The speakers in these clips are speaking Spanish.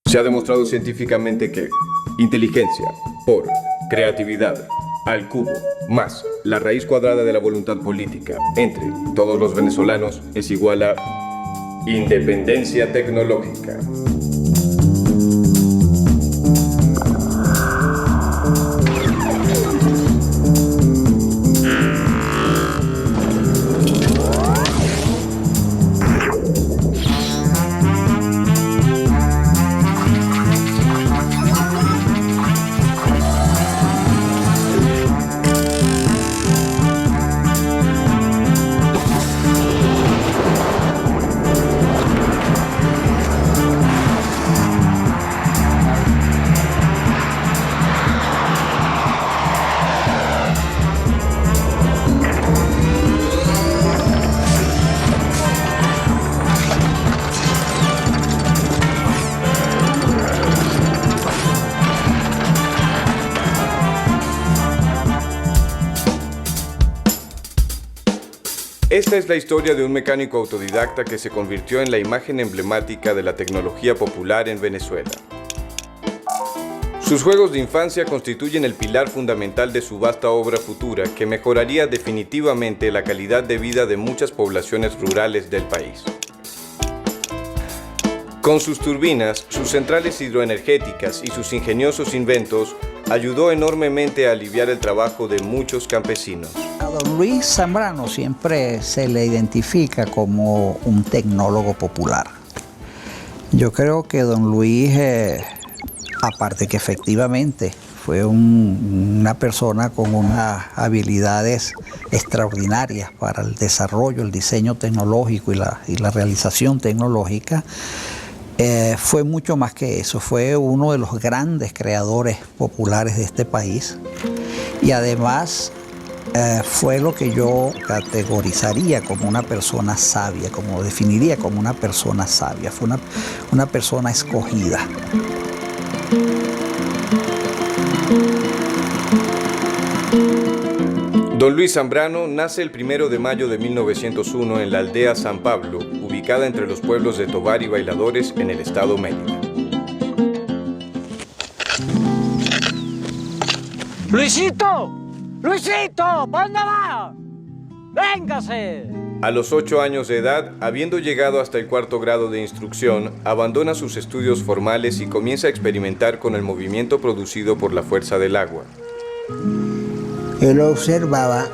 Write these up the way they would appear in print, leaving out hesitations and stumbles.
Se ha demostrado científicamente que inteligencia por creatividad al cubo más la raíz cuadrada de la voluntad política entre todos los venezolanos es igual a independencia tecnológica. Esta es la historia de un mecánico autodidacta que se convirtió en la imagen emblemática de la tecnología popular en Venezuela. Sus juegos de infancia constituyen el pilar fundamental de su vasta obra futura que mejoraría definitivamente la calidad de vida de muchas poblaciones rurales del país. Con sus turbinas, sus centrales hidroenergéticas y sus ingeniosos inventos, ayudó enormemente a aliviar el trabajo de muchos campesinos. A don Luis Zambrano siempre se le identifica como un tecnólogo popular. Yo creo que don Luis, aparte que efectivamente fue una persona con unas habilidades extraordinarias para el desarrollo, el diseño tecnológico y la realización tecnológica, fue mucho más que eso. Fue uno de los grandes creadores populares de este país y además fue lo que yo categorizaría como una persona sabia, como definiría como una persona sabia. Fue una persona escogida. Don Luis Zambrano nace el 1 de mayo de 1901 en la aldea San Pablo, ubicada entre los pueblos de Tovar y Bailadores en el estado Mérida. ¡Luisito! ¡Luisito! ¿Para dónde va? ¡Véngase! A los 8 años de edad, habiendo llegado hasta el 4º grado de instrucción, abandona sus estudios formales y comienza a experimentar con el movimiento producido por la fuerza del agua. Él observaba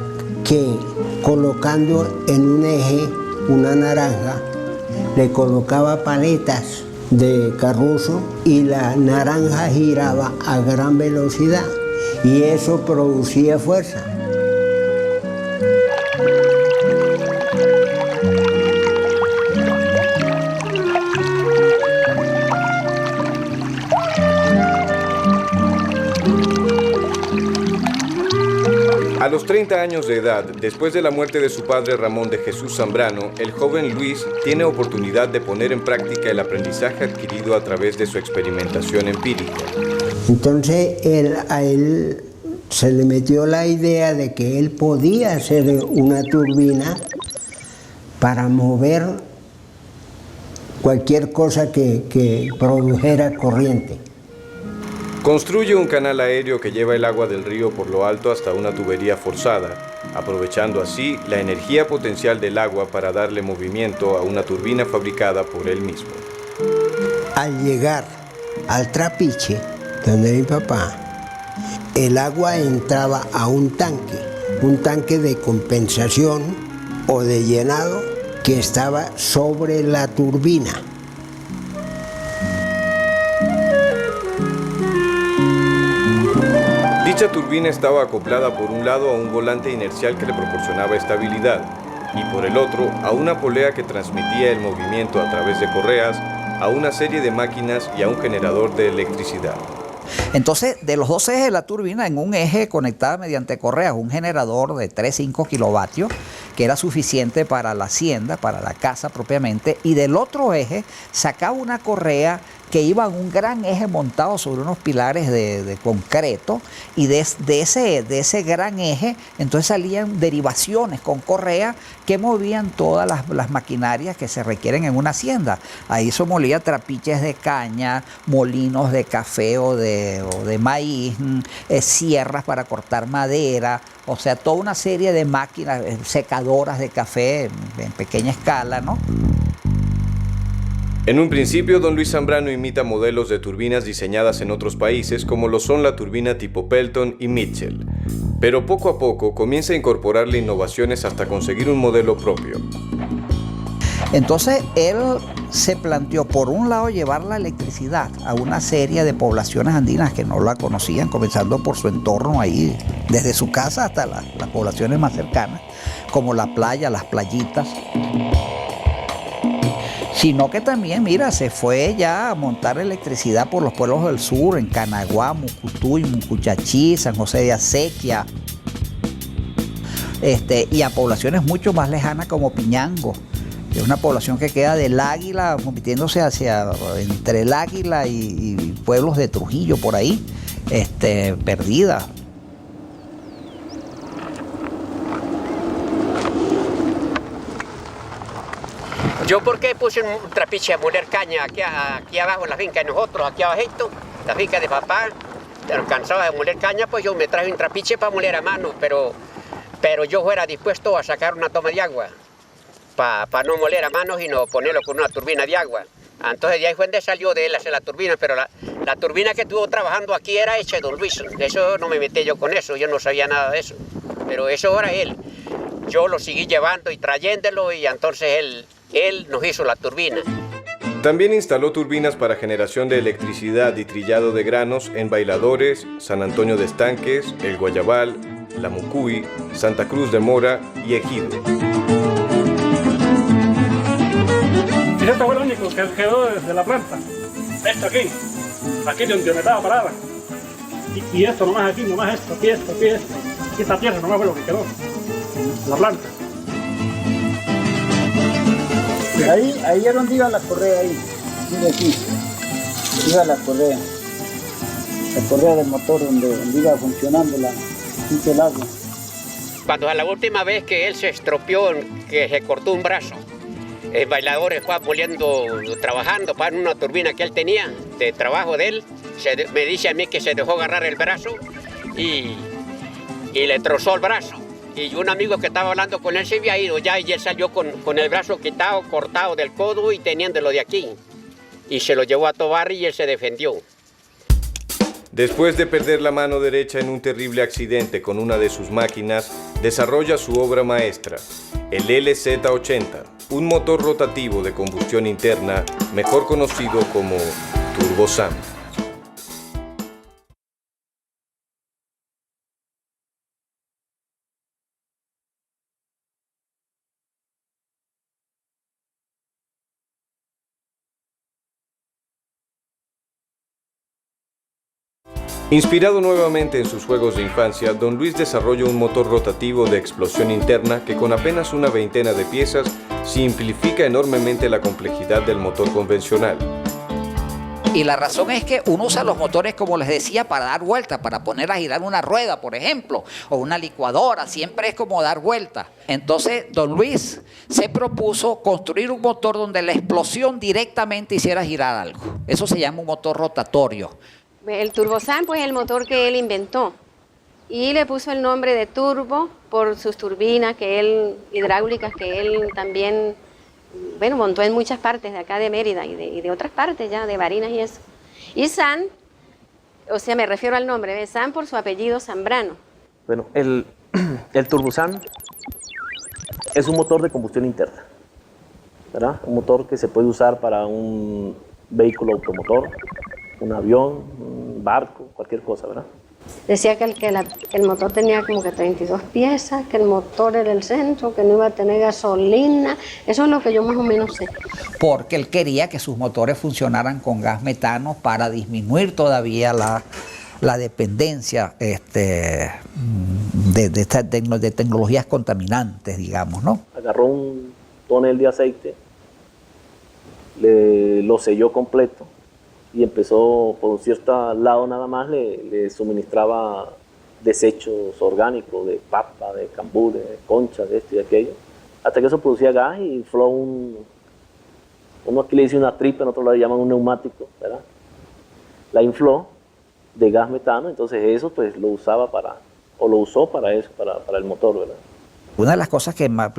que colocando en un eje una naranja, le colocaba paletas de carrozo y la naranja giraba a gran velocidad y eso producía fuerza. A los 30 años de edad, después de la muerte de su padre Ramón de Jesús Zambrano, el joven Luis tiene oportunidad de poner en práctica el aprendizaje adquirido a través de su experimentación empírica. Entonces a él se le metió la idea de que él podía hacer una turbina para mover cualquier cosa que produjera corriente. Construye un canal aéreo que lleva el agua del río por lo alto hasta una tubería forzada, aprovechando así la energía potencial del agua para darle movimiento a una turbina fabricada por él mismo. Al llegar al trapiche, donde mi papá, el agua entraba a un tanque de compensación o de llenado que estaba sobre la turbina. Dicha turbina estaba acoplada por un lado a un volante inercial que le proporcionaba estabilidad y por el otro a una polea que transmitía el movimiento a través de correas a una serie de máquinas y a un generador de electricidad. Entonces, de los dos ejes de la turbina, en un eje conectaba mediante correas un generador de 3-5 kilovatios, que era suficiente para la hacienda, para la casa propiamente, y del otro eje sacaba una correa que iba en un gran eje montado sobre unos pilares de concreto, y de ese gran eje entonces salían derivaciones con correa que movían todas las maquinarias que se requieren en una hacienda. Ahí se molía trapiches de caña, molinos de café o de maíz, sierras para cortar madera, o sea, toda una serie de máquinas, secadoras de café en pequeña escala, ¿no? En un principio, don Luis Zambrano imita modelos de turbinas diseñadas en otros países, como lo son la turbina tipo Pelton y Mitchell. Pero poco a poco comienza a incorporarle innovaciones hasta conseguir un modelo propio. Entonces él se planteó, por un lado, llevar la electricidad a una serie de poblaciones andinas que no la conocían, comenzando por su entorno ahí, desde su casa hasta las poblaciones más cercanas, como la playa, las playitas. Sino que también, mira, se fue ya a montar electricidad por los pueblos del sur, en Canaguá, Mucutuy, Mucuchachí, San José de Acequia, y a poblaciones mucho más lejanas como Piñango. Es una población que queda del Águila, compitiéndose entre el Águila y pueblos de Trujillo por ahí, perdida. Yo porque puse un trapiche a moler caña aquí abajo en la finca de nosotros, aquí abajito, la finca de papá, cansaba de moler caña, pues yo me traje un trapiche para moler a mano, pero yo fuera dispuesto a sacar una toma de agua, para no moler a mano, sino ponerlo con una turbina de agua. Entonces de ahí fue donde salió de él hacer la turbina, pero la turbina que estuvo trabajando aquí era hecha de don Luis. Eso no me metí yo con eso, yo no sabía nada de eso, pero eso era él. Yo lo seguí llevando y trayéndolo, y entonces él nos hizo la turbina. También instaló turbinas para generación de electricidad y trillado de granos en Bailadores, San Antonio de Estanques, El Guayabal, La Mucuy, Santa Cruz de Mora y Ejido. Y este fue el único que quedó desde la planta. Esto aquí donde me estaba parada. Y esto nomás aquí, nomás esto, aquí esto. Y esta tierra nomás fue lo que quedó. La planta. Ahí es donde iba la correa ahí. Mira aquí. Iba la correa. La correa del motor donde iba funcionando el agua. Cuando a la última vez que él se estropeó, que se cortó un brazo, el bailador fue moliendo, trabajando para una turbina que él tenía, de trabajo de él. Me dice a mí que se dejó agarrar el brazo y le trozó el brazo. Y un amigo que estaba hablando con él se había ido ya, y él salió con el brazo quitado, cortado del codo y teniéndolo de aquí. Y se lo llevó a Tovar y él se defendió. Después de perder la mano derecha en un terrible accidente con una de sus máquinas, desarrolla su obra maestra, el LZ80, un motor rotativo de combustión interna, mejor conocido como Turbosam. Inspirado nuevamente en sus juegos de infancia, don Luis desarrolló un motor rotativo de explosión interna que con apenas una veintena de piezas simplifica enormemente la complejidad del motor convencional. Y la razón es que uno usa los motores, como les decía, para dar vueltas, para poner a girar una rueda, por ejemplo, o una licuadora, siempre es como dar vueltas. Entonces, don Luis se propuso construir un motor donde la explosión directamente hiciera girar algo. Eso se llama un motor rotatorio. El Turbosam, pues, es el motor que él inventó, y le puso el nombre de turbo por sus turbinas hidráulicas que él también, montó en muchas partes de acá de Mérida y de otras partes ya, de Barinas y eso. Y San, o sea, me refiero al nombre de San por su apellido Zambrano. Bueno, el Turbosam es un motor de combustión interna, ¿verdad? Un motor que se puede usar para un vehículo automotor, un avión, un barco, cualquier cosa, ¿verdad? Decía que el motor tenía como que 32 piezas, que el motor era el centro, que no iba a tener gasolina. Eso es lo que yo más o menos sé. Porque él quería que sus motores funcionaran con gas metano para disminuir todavía la dependencia de tecnologías contaminantes, digamos, ¿no? Agarró un tonel de aceite, lo selló completo y empezó por un cierto lado nada más, le suministraba desechos orgánicos de papa, de cambur, de concha, de esto y de aquello, hasta que eso producía gas y infló uno aquí le dice una tripa, en otro lado le llaman un neumático, ¿verdad? La infló de gas metano, entonces eso pues lo usó para eso, para el motor, ¿verdad? Una de las cosas que más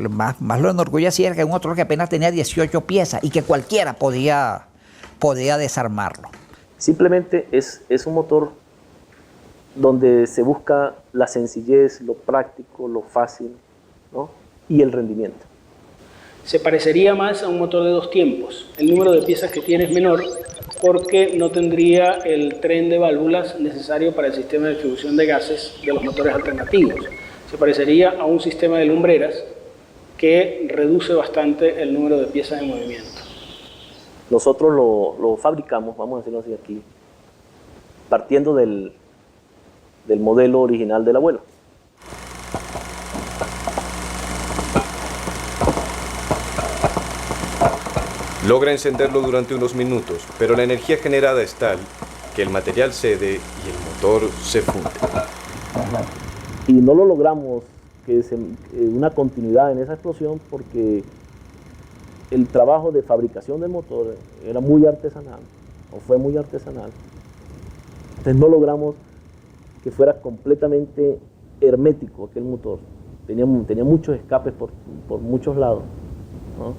lo enorgullecía era que era un motor que apenas tenía 18 piezas y que cualquiera podía desarmarlo. Simplemente es un motor donde se busca la sencillez, lo práctico, lo fácil, ¿no? Y el rendimiento. Se parecería más a un motor de 2 tiempos. El número de piezas que tiene es menor porque no tendría el tren de válvulas necesario para el sistema de distribución de gases de los motores alternativos. Se parecería a un sistema de lumbreras que reduce bastante el número de piezas en movimiento. Nosotros lo fabricamos, vamos a decirlo así aquí, partiendo del modelo original del abuelo. Logra encenderlo durante unos minutos, pero la energía generada es tal que el material cede y el motor se funde. Y no lo logramos una continuidad en esa explosión porque el trabajo de fabricación del motor era muy artesanal, o fue muy artesanal. Entonces no logramos que fuera completamente hermético aquel motor. Tenía muchos escapes por muchos lados, ¿no?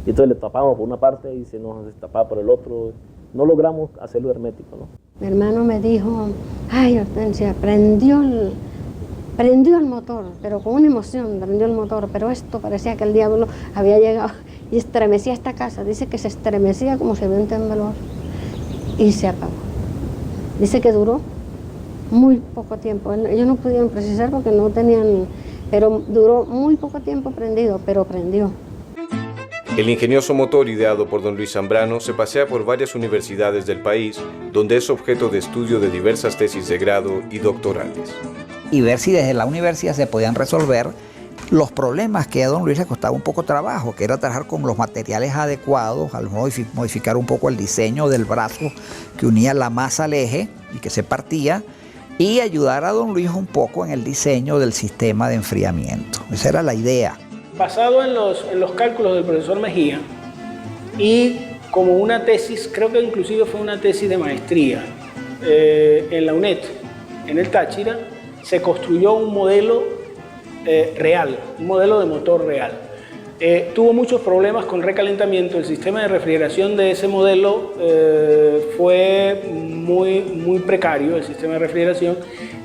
Y entonces le tapábamos por una parte y se nos destapaba por el otro. No logramos hacerlo hermético, ¿no? Mi hermano me dijo, ay, Hortensia, prendió el motor, pero con una emoción prendió el motor, pero esto parecía que el diablo había llegado y estremecía esta casa. Dice que se estremecía como si había un temblor y se apagó. Dice que duró muy poco tiempo. Ellos no pudieron precisar porque no tenían, pero duró muy poco tiempo prendido, pero prendió. El ingenioso motor ideado por don Luis Zambrano se pasea por varias universidades del país, donde es objeto de estudio de diversas tesis de grado y doctorales. Y ver si desde la universidad se podían resolver los problemas que a don Luis le costaba un poco trabajo, que era trabajar con los materiales adecuados, al modificar un poco el diseño del brazo que unía la masa al eje y que se partía, y ayudar a don Luis un poco en el diseño del sistema de enfriamiento. Esa era la idea. Basado en los cálculos del profesor Mejía y como una tesis, creo que inclusive fue una tesis de maestría en la UNED, en el Táchira, se construyó un modelo real, un modelo de motor real. Tuvo muchos problemas con recalentamiento, el sistema de refrigeración de ese modelo fue muy precario, el sistema de refrigeración,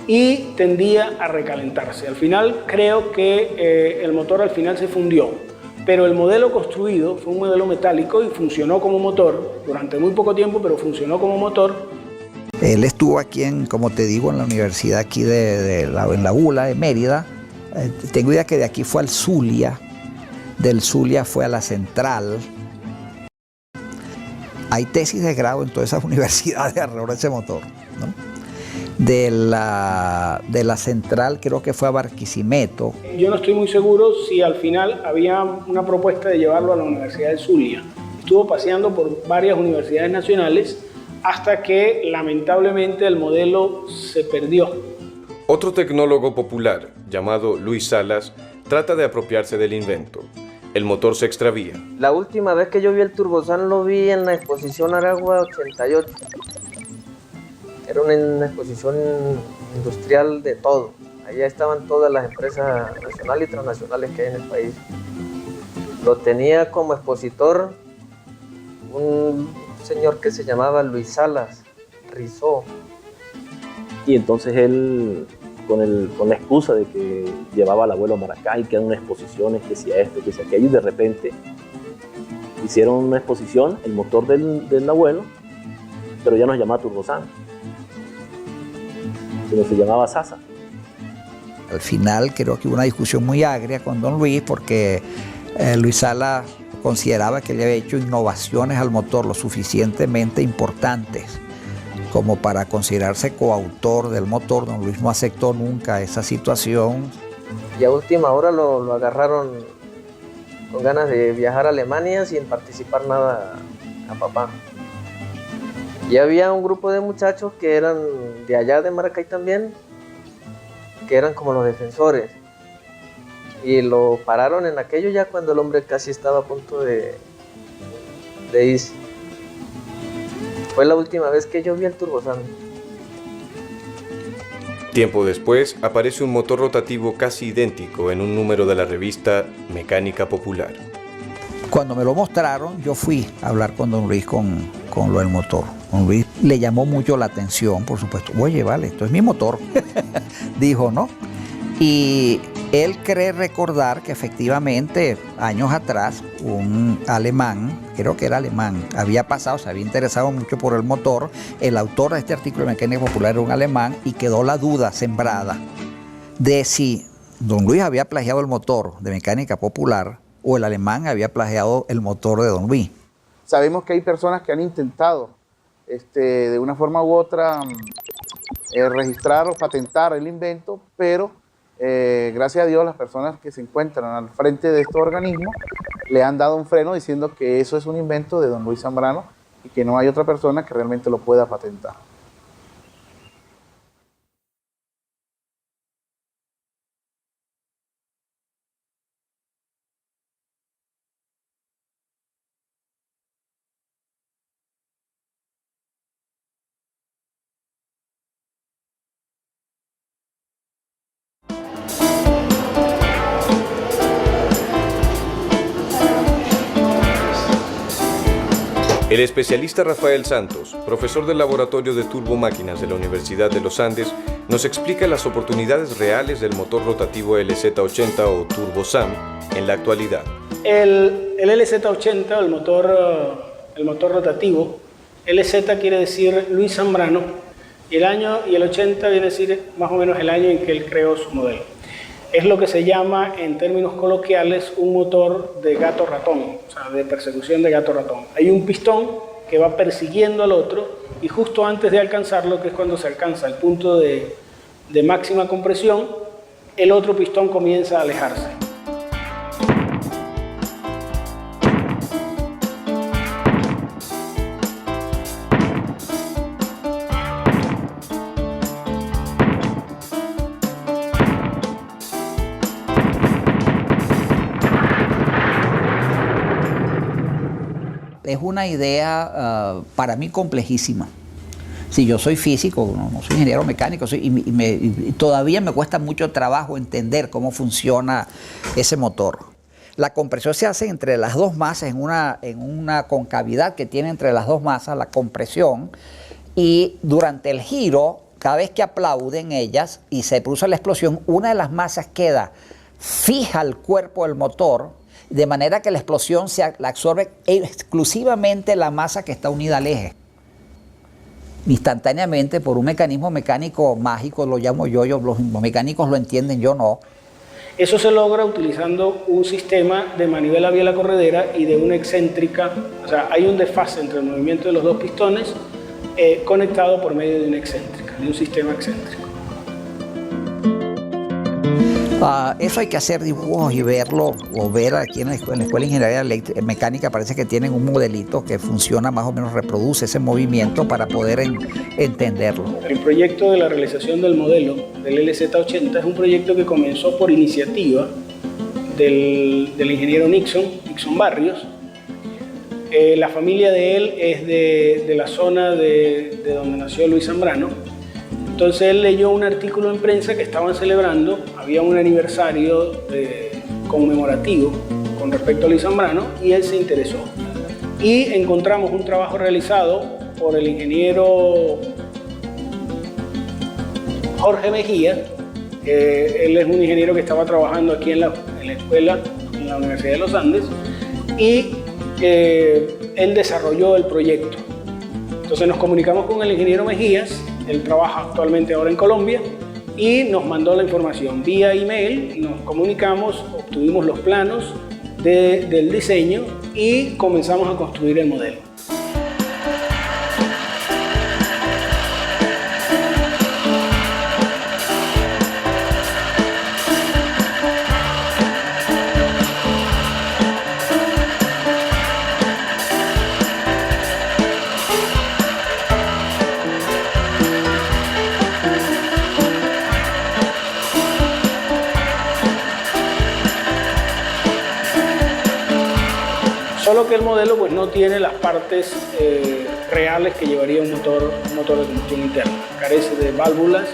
y tendía a recalentarse. Al final creo que el motor al final se fundió, pero el modelo construido fue un modelo metálico y funcionó como motor durante muy poco tiempo, pero funcionó como motor. Él estuvo aquí, como te digo, en la universidad aquí en la ULA de Mérida. Tengo idea que de aquí fue al Zulia, del Zulia fue a la Central. Hay tesis de grado en todas esas universidades alrededor de ese motor, ¿no? De la Central creo que fue a Barquisimeto. Yo no estoy muy seguro si al final había una propuesta de llevarlo a la Universidad del Zulia. Estuvo paseando por varias universidades nacionales hasta que lamentablemente el modelo se perdió. Otro tecnólogo popular, llamado Luis Salas, trata de apropiarse del invento. El motor se extravía. La última vez que yo vi el Turbosan lo vi en la exposición Aragua 88. Era una exposición industrial de todo. Allá estaban todas las empresas nacionales y transnacionales que hay en el país. Lo tenía como expositor un señor que se llamaba Luis Salas Rizó. Y entonces él, con la excusa de que llevaba al abuelo a Maracay, que eran unas exposiciones, que si esto, que si aquello, y de repente hicieron una exposición, el motor del abuelo, pero ya no se llamaba Turbosan, sino se llamaba Sasa. Al final creo que hubo una discusión muy agria con don Luis porque Luis Sala consideraba que le había hecho innovaciones al motor lo suficientemente importantes como para considerarse coautor del motor. Don Luis no aceptó nunca esa situación. Y a última hora lo agarraron con ganas de viajar a Alemania sin participar nada a papá. Y había un grupo de muchachos que eran de allá de Maracay también, que eran como los defensores. Y lo pararon en aquello ya cuando el hombre casi estaba a punto de irse. Fue la última vez que yo vi el Turbosán. Tiempo después, aparece un motor rotativo casi idéntico en un número de la revista Mecánica Popular. Cuando me lo mostraron, yo fui a hablar con don Luis con lo del motor. Don Luis le llamó mucho la atención, por supuesto. Oye, vale, esto es mi motor, dijo, ¿no? Y él cree recordar que efectivamente, años atrás, un alemán, creo que era alemán, había pasado, se había interesado mucho por el motor. El autor de este artículo de Mecánica Popular era un alemán y quedó la duda sembrada de si don Luis había plagiado el motor de Mecánica Popular o el alemán había plagiado el motor de don Luis. Sabemos que hay personas que han intentado de una forma u otra registrar o patentar el invento, pero gracias a Dios las personas que se encuentran al frente de estos organismos le han dado un freno diciendo que eso es un invento de don Luis Zambrano y que no hay otra persona que realmente lo pueda patentar. El especialista Rafael Santos, profesor del Laboratorio de Turbomáquinas de la Universidad de los Andes, nos explica las oportunidades reales del motor rotativo LZ80 o TurboSam en la actualidad. El LZ80, el motor rotativo, LZ quiere decir Luis Zambrano, y el 80 viene a decir más o menos el año en que él creó su modelo. Es lo que se llama, en términos coloquiales, un motor de gato-ratón, o sea, de persecución de gato-ratón. Hay un pistón que va persiguiendo al otro y justo antes de alcanzarlo, que es cuando se alcanza el punto de máxima compresión, el otro pistón comienza a alejarse. Es una idea para mí complejísima. Si yo soy físico, no soy ingeniero mecánico, y todavía me cuesta mucho trabajo entender cómo funciona ese motor. La compresión se hace entre las dos masas, en una concavidad que tiene entre las dos masas, la compresión, y durante el giro, cada vez que aplauden ellas y se produce la explosión, una de las masas queda fija al cuerpo del motor, de manera que la explosión la absorbe exclusivamente la masa que está unida al eje. Instantáneamente, por un mecanismo mecánico mágico, lo llamo yo, los mecánicos lo entienden, yo no. Eso se logra utilizando un sistema de manivela vía la corredera y de una excéntrica, o sea, hay un desfase entre el movimiento de los dos pistones conectado por medio de una excéntrica, de un sistema excéntrico. Eso hay que hacer dibujos y verlo, o ver aquí en la Escuela de Ingeniería Mecánica, parece que tienen un modelito que funciona, más o menos reproduce ese movimiento para poder entenderlo. El proyecto de la realización del modelo del LZ80 es un proyecto que comenzó por iniciativa del ingeniero Nixon Barrios. La familia de él es de la zona de donde nació Luis Zambrano. Entonces él leyó un artículo en prensa que estaban celebrando, había un aniversario conmemorativo con respecto a Luis Zambrano y él se interesó. Y encontramos un trabajo realizado por el ingeniero Jorge Mejía. Él es un ingeniero que estaba trabajando aquí en la escuela, en la Universidad de los Andes, y él desarrolló el proyecto. Entonces nos comunicamos con el ingeniero Mejías. Él trabaja actualmente ahora en Colombia y nos mandó la información vía email, nos comunicamos, obtuvimos los planos del diseño y comenzamos a construir el modelo. Solo que el modelo pues no tiene las partes reales que llevaría un motor de combustión interna. Carece de válvulas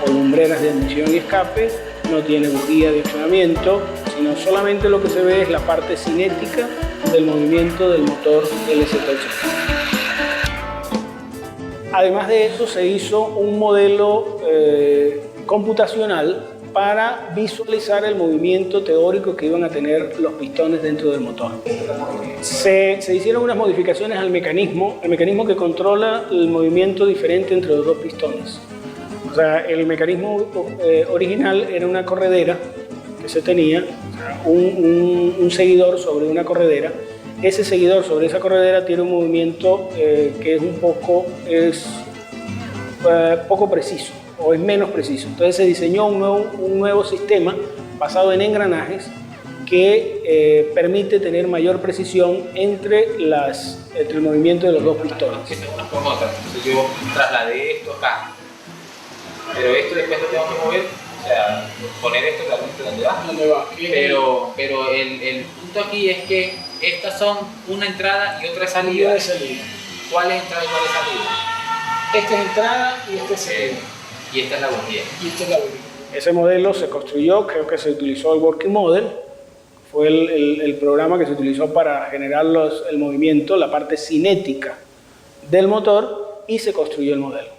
o lumbreras de admisión y escape, no tiene bujía de accionamiento, sino solamente lo que se ve es la parte cinética del movimiento del motor LZ80. Además de eso, se hizo un modelo computacional para visualizar el movimiento teórico que iban a tener los pistones dentro del motor. Se hicieron unas modificaciones al mecanismo que controla el movimiento diferente entre los dos pistones. O sea, el mecanismo original era una corredera que se tenía, o sea, un seguidor sobre una corredera. Ese seguidor sobre esa corredera tiene un movimiento que es poco preciso, o es menos preciso. Entonces se diseñó un nuevo sistema basado en engranajes que permite tener mayor precisión entre el movimiento de los dos pistones. Una con otra. Entonces yo trasladé esto acá, pero esto después lo tengo que mover, o sea, poner esto realmente donde va. Pero el punto aquí es que estas son una entrada y otra salida. ¿Cuál es entrada y cuál es salida? Esta es entrada y esta es salida. Y esta es la bujía. Ese modelo se construyó, creo que se utilizó el Working Model, fue el programa que se utilizó para generar el movimiento, la parte cinética del motor, y se construyó el modelo.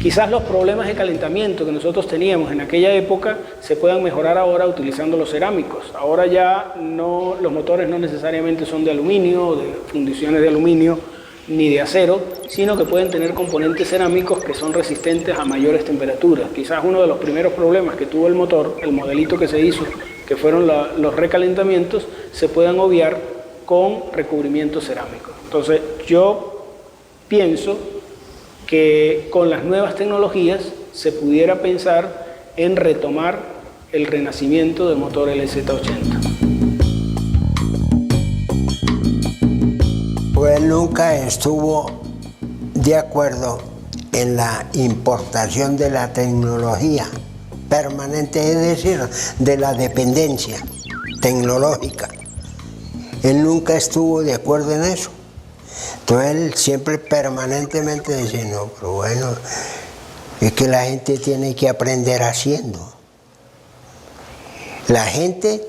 Quizás los problemas de calentamiento que nosotros teníamos en aquella época se puedan mejorar ahora utilizando los cerámicos. Ahora ya los motores no necesariamente son de aluminio, de fundiciones de aluminio ni de acero, sino que pueden tener componentes cerámicos que son resistentes a mayores temperaturas. Quizás uno de los primeros problemas que tuvo el motor, el modelito que se hizo, que fueron los recalentamientos, se puedan obviar con recubrimiento cerámico. Entonces yo pienso que con las nuevas tecnologías se pudiera pensar en retomar el renacimiento del motor LZ80. Pues nunca estuvo de acuerdo en la importación de la tecnología permanente, es decir, de la dependencia tecnológica. Él nunca estuvo de acuerdo en eso. Entonces él siempre permanentemente dice, no, pero bueno, es que la gente tiene que aprender haciendo. La gente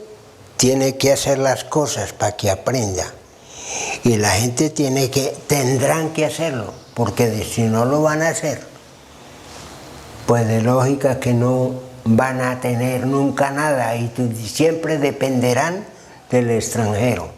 tiene que hacer las cosas para que aprenda. Y la gente tendrán que hacerlo, porque si no lo van a hacer, pues de lógica que no van a tener nunca nada y siempre dependerán del extranjero.